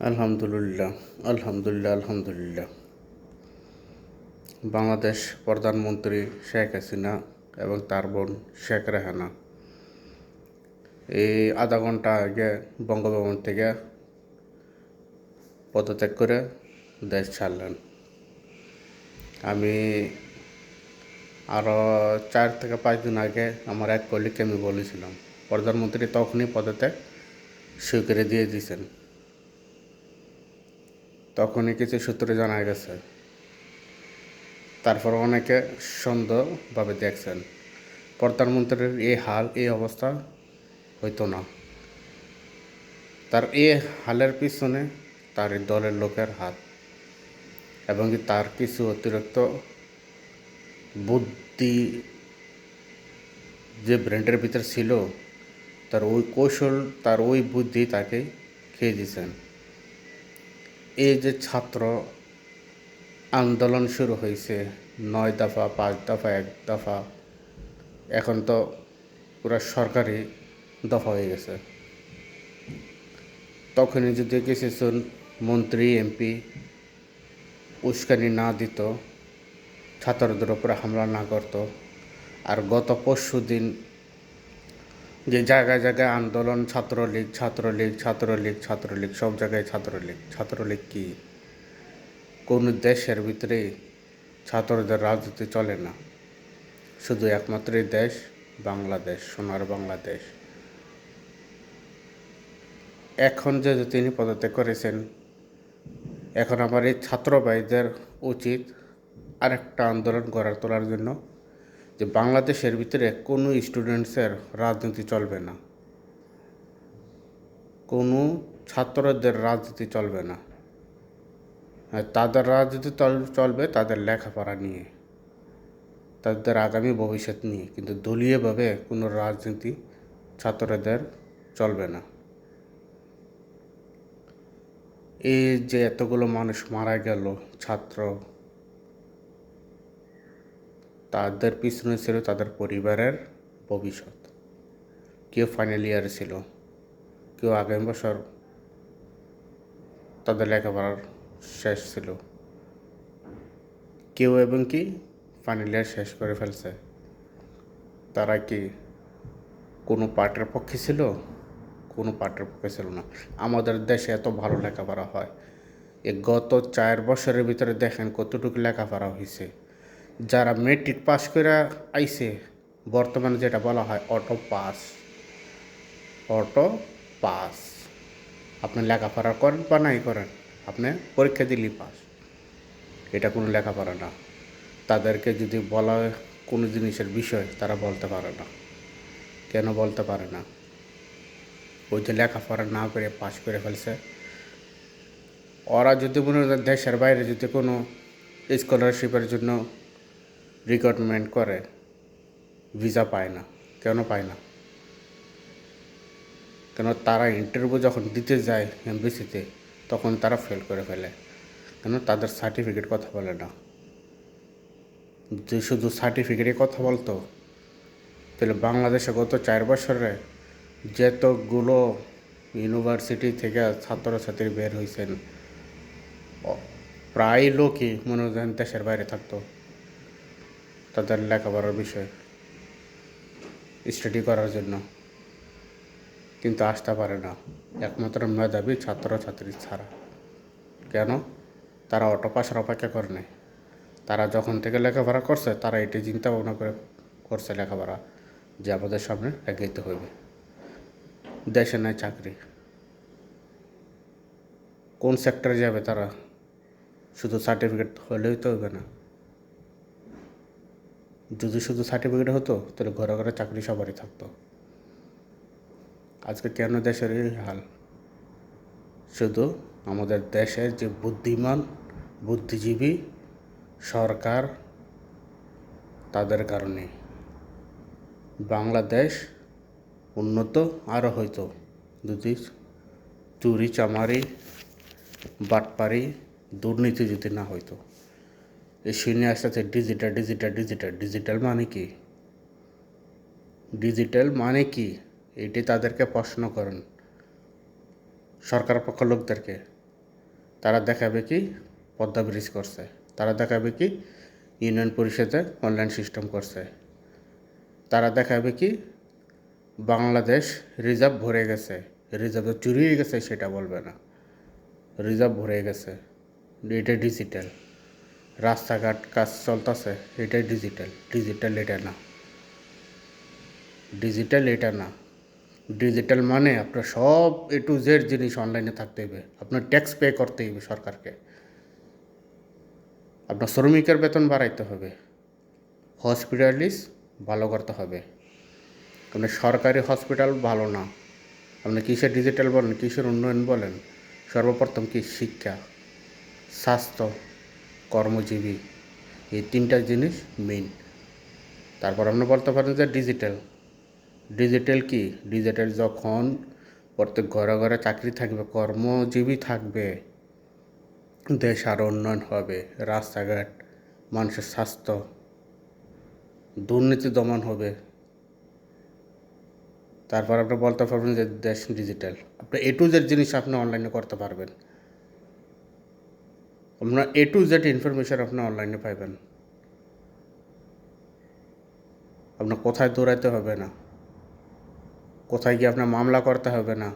আলহামদুলিল্লাহ, আলহামদুলিল্লাহ, আলহামদুলিল্লাহ। বাংলাদেশ প্রধানমন্ত্রী শেখ হাসিনা এবং তার বোন শেখ রেহানা এই আধা ঘন্টা আগে বঙ্গভবন থেকে পদত্যাগ করে দেশ ছাড়লেন। আমি আরও 4 থেকে 5 দিন আগে আমার এক কলিগকে আমি বলেছিলাম, প্রধানমন্ত্রী তখনই পদত্যাগ স্বীকৃতি দিয়ে দিয়েছেন। তখনই কিছু সূত্রে জানা গেছে। তারপর অনেকে সন্দেহভাবে দেখছেন প্রধানমন্ত্রীর এই হাল, এই অবস্থা হইতো না। তার এই হালের পিছনে তার দলের লোকের হাত এবং তার কিছু অতিরিক্ত বুদ্ধি যে ব্রেন্ডের ভিতর ছিল, তার ওই কৌশল, তার ওই বুদ্ধি তাকে খেয়ে দিয়েছেন। এই যে ছাত্র আন্দোলন শুরু হয়েছে, 9 দফা, 5 দফা, 1 দফা, এখন তো পুরো সরকারি দফা হয়ে গেছে। তখনই যদি কিছু মন্ত্রী এমপি উস্কানি না দিত, ছাত্রদের উপরে হামলা না করত, আর গত পরশু দিন যে জায়গায় জায়গায় আন্দোলন, ছাত্রলীগ ছাত্রলীগ ছাত্রলীগ ছাত্রলীগ সব জায়গায় ছাত্রলীগ ছাত্রলীগ কি? কোন দেশের ভিতরে ছাত্রদের রাজনীতি চলে না, শুধু একমাত্রই দেশ বাংলাদেশ, সোনার বাংলাদেশ। এখন যে তিনি পদত্যাগ করেছেন, এখন আমার এই ছাত্র ভাইদের উচিত আরেকটা আন্দোলন গড়ে তোলার জন্য, যে বাংলাদেশের ভিতরে কোনো স্টুডেন্টসের রাজনীতি চলবে না, কোনো ছাত্রদের রাজনীতি চলবে না। তাদের রাজনীতি চলবে তাদের লেখাপড়া নিয়ে, তাদের আগামী ভবিষ্যৎ নিয়ে, কিন্তু দলীয়ভাবে কোনো রাজনীতি ছাত্রদের চলবে না। এই যে এতগুলো মানুষ মারা গেল ছাত্র, তাদের পিছনে ছিল তাদের পরিবারের ভবিষ্যৎ। কেউ ফাইনাল ইয়ারে ছিল, কেউ আগামী বছর তাদের লেখাপড়ার শেষ ছিল, কেউ এবং কি ফাইনাল ইয়ার শেষ করে ফেলছে। তারা কি কোনো পার্টির পক্ষে ছিল? কোনো পার্টির পক্ষে ছিল না। আমাদের দেশে এত ভালো লেখাপড়া হয়, এই গত 4 বছরের ভিতরে দেখেন কতটুকু লেখাপড়া হয়েছে। যারা মেট্রিক পাস করে আইছে, বর্তমানে যেটা বলা হয় অটো পাস, অটো পাস। আপনি লেখাপড়া করেন বা নাই করেন, আপনি পরীক্ষা দিলেই পাস। এটা কোনো লেখাপড়া না। তাদেরকে যদি বলা হয় কোনো জিনিসের বিষয়, তারা বলতে পারে না। কেন বলতে পারে না? ওই যে লেখাপড়া না করে পাস করে ফেলছে। ওরা যদি মনে হয় দেশের বাইরে যদি কোনো স্কলারশিপের জন্য রিক্রুটমেন্ট করে, ভিসা পায় না। কেন পায় না? কেন তারা ইন্টারভিউ যখন দিতে যায় এমবিসিতে, তখন তারা ফেল করে ফেলে। কেন? তাদের সার্টিফিকেট কথা বলে না। যে শুধু সার্টিফিকেটে কথা বলতো, তাহলে বাংলাদেশে গত 4 বছরে যেতগুলো ইউনিভার্সিটি থেকে ছাত্রছাত্রী বের হয়েছেন, প্রায় লোকই মনে হয় দেশের বাইরে থাকতো তাদের লেখাপড়ার বিষয় স্টাডি করার জন্য, কিন্তু আসতে পারে না একমাত্র মেধাবী ছাত্রছাত্রী ছাড়া। কেন? তারা অটো পাসের অপেক্ষা করে নেই। তারা যখন থেকে লেখাপড়া করছে, তারা এটি চিন্তা ভাবনা করে করছে লেখাপড়া, যে আমাদের সামনে এগিয়ে হইবে। দেশে নাই চাকরি, কোন সেক্টরে যাবে তারা? শুধু সার্টিফিকেট হলেই তো হবে না। যদি শুধু সার্টিফিকেট হতো, তাহলে ঘরে ঘরে চাকরি সবারই থাকতো। আজকে কেন দেশের এই হাল? শুধু আমাদের দেশের যে বুদ্ধিমান বুদ্ধিজীবী সরকার, তাদের কারণে। বাংলাদেশ উন্নত আরও হইতো যদি চুরি চামারি বাটপারি দুর্নীতি যদি না হইতো। এই শুনে আসতে ডিজিটাল ডিজিটাল ডিজিটাল ডিজিটাল মানে কি? ডিজিটাল মানে কি? এটি তাদেরকে প্রশ্ন করেন সরকার পক্ষ লোকদেরকে। তারা দেখাবে কি পদ্মা ব্রিজ করছে, তারা দেখাবে কি ইউনিয়ন পরিষদে অনলাইন সিস্টেম করছে, তারা দেখাবে কি বাংলাদেশ রিজার্ভ ভরে গেছে, রিজার্ভ চুরি হয়ে গেছে সেটা বলবে না, রিজার্ভ ভরে গেছে, এটা ডিজিটাল, রাস্তাঘাট কাজ চলতেছে, এটাই ডিজিটাল। ডিজিটাল এটা না, ডিজিটাল এটা না। ডিজিটাল মানে আপনার সব A to Z জিনিস অনলাইনে থাকতে হবে, আপনার ট্যাক্স পে করতে হবে সরকারকে, আপনার শ্রমিকের বেতন বাড়াইতে হবে, হসপিটালিস ভালো করতে হবে। আপনার সরকারি হসপিটাল ভালো না, আপনি কিসের ডিজিটাল বলেন, কিসের উন্নয়ন বলেন? সর্বপ্রথম কি শিক্ষা, স্বাস্থ্য, কর্মজীবী, এই তিনটা জিনিস মেইন। তারপর আপনি বলতে পারেন যে ডিজিটাল। ডিজিটাল কি? ডিজিটাল যখন প্রত্যেক ঘরে ঘরে চাকরি থাকবে, কর্মজীবী থাকবে, দেশ আরও উন্নয়ন হবে, রাস্তাঘাট, মানুষের স্বাস্থ্য, দুর্নীতি দমন হবে। তারপর আপনি বলতে পারবেন যে দেশ ডিজিটাল। আপনি A to Z জিনিস আপনি অনলাইনে করতে পারবেন, আপনার A to Z ইনফরমেশন আপনি অনলাইনে পাইবেন। আপনার কোথায় দৌড়াইতে হবে না, কোথায় গিয়ে আপনার মামলা করতে হবে না,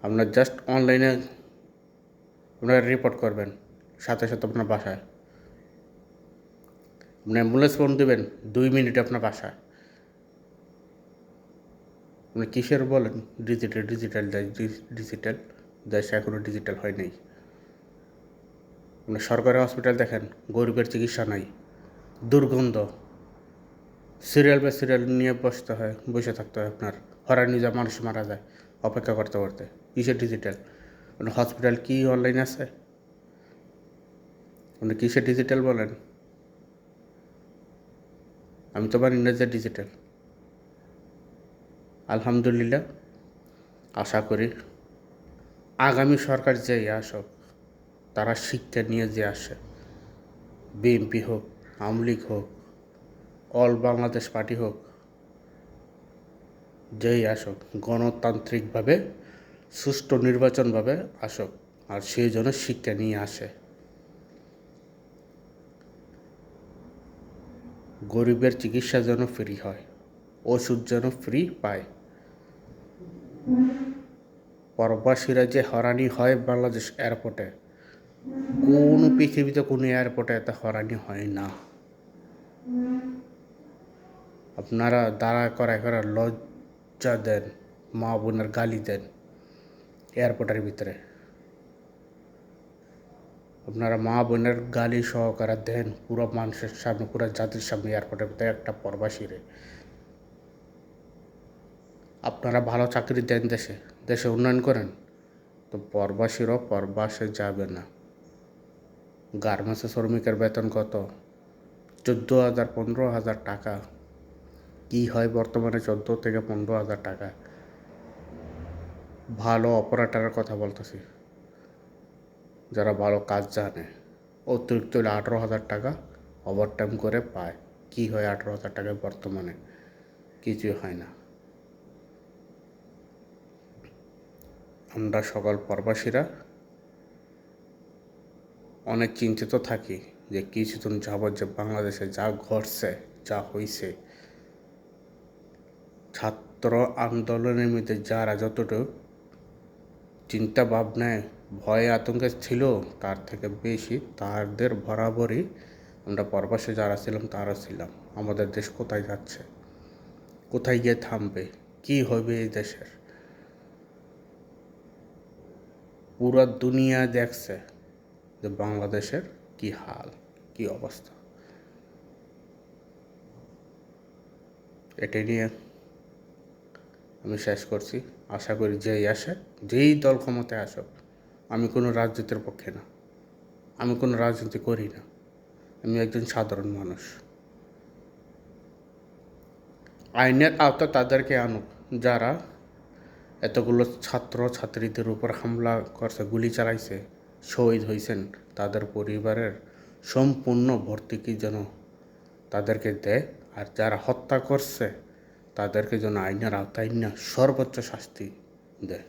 আপনার জাস্ট অনলাইনে আপনারা রিপোর্ট করবেন, সাথে সাথে আপনার বাসায় আপনি অ্যাম্বুলেন্স ফোন দেবেন, 2 মিনিট আপনার বাসায়। আপনি কিসের বলেন ডিজিটাল? ডিজিটাল দেশ, ডিজিটাল দেশ এখনও ডিজিটাল হয় নাই। আপনি সরকারি হসপিটাল দেখেন, গরিবের চিকিৎসা নাই, দুর্গন্ধ, সিরিয়াল বা সিরিয়াল নিয়ে বসে থাকতে হয়, আপনার হয়রানি যা মানুষ মারা যায় অপেক্ষা করতে করতে। কিসের ডিজিটাল? আপনার হসপিটাল কি অনলাইন আছে? আপনি কিসের ডিজিটাল বলেন? আমি তো মানি না যে ডিজিটাল। আলহামদুলিল্লাহ, আশা করি আগামী সরকার যেই আসুক, তারা শিক্ষা নিয়ে যে আসে, বিএনপি হোক, আওয়ামী লীগ হোক, অল বাংলাদেশ পার্টি হোক, যেই আসুক গণতান্ত্রিকভাবে সুষ্ঠু নির্বাচনভাবে আসুক, আর সেই জন্য শিক্ষা নিয়ে আসে। গরিবের চিকিৎসা যেন ফ্রি হয়, ওষুধ যেন ফ্রি পায়। প্রবাসীরা যে হয়রানি হয় বাংলাদেশ এয়ারপোর্টে, কোনো পৃথিবীতে কোনো এয়ারপোর্টে এত হয়রানি হয় না। আপনারা দাঁড়া করায় লজ্জা দেন, মা বোনের গালি দেন এয়ারপোর্টের ভিতরে, আপনারা মা বোনের গালি সহকারে দেন পুরো মানুষের সামনে, পুরো জাতির সামনে এয়ারপোর্টের ভিতরে একটা প্রবাসীরে। আপনারা ভালো চাকরি দেন, দেশে দেশে উন্নয়ন করেন, তো প্রবাসীরাও প্রবাসে যাবে না। গার্মেন্টসে শ্রমিকের বেতন কত? 14,000 15,000 টাকা। কী হয় বর্তমানে 14 থেকে 15,000 টাকা। ভালো অপারেটরের কথা বলতেছি, যারা ভালো কাজ জানে, অতিরিক্ত 18,000 টাকা ওভারটাইম করে পায়। কী হয় 18,000 টাকায় বর্তমানে? কিছুই হয় না। আমরা সকল প্রবাসীরা অনেক চিন্তিত থাকি যে কিছুদিন যাবৎ যে বাংলাদেশে যা ঘটছে, যা হয়েছে, ছাত্র আন্দোলনের মধ্যে যারা যতটুকু চিন্তা ভাবনায় ভয় আতঙ্কে ছিল, তার থেকে বেশি তাদের বরাবরই আমরা প্রবাসে যারা ছিলাম তারা ছিলাম। আমাদের দেশ কোথায় যাচ্ছে, কোথায় গিয়ে থামবে, কি হবে এই দেশের? পুরো দুনিয়া দেখছে যে বাংলাদেশের কি হাল, কি অবস্থা। এটাই নিয়ে আমি শেষ করছি। আশা করি যেই আসে, যেই দল ক্ষমতায় আসুক, আমি কোনো রাজনীতির পক্ষে না, আমি কোনো রাজনীতি করি না, আমি একজন সাধারণ মানুষ। আইনের আওতা তাদেরকে আনুক যারা এতগুলো ছাত্র ছাত্রীদের উপর হামলা করছে, গুলি চালাইছে, শহীদ হয়েছেন, তাদের পরিবারের সম্পূর্ণ ভর্তুকি যেন তাদেরকে দেয়। আর যারা হত্যা করছে তাদেরকে যেন আইনের আওতায় না সর্বোচ্চ শাস্তি দেয়।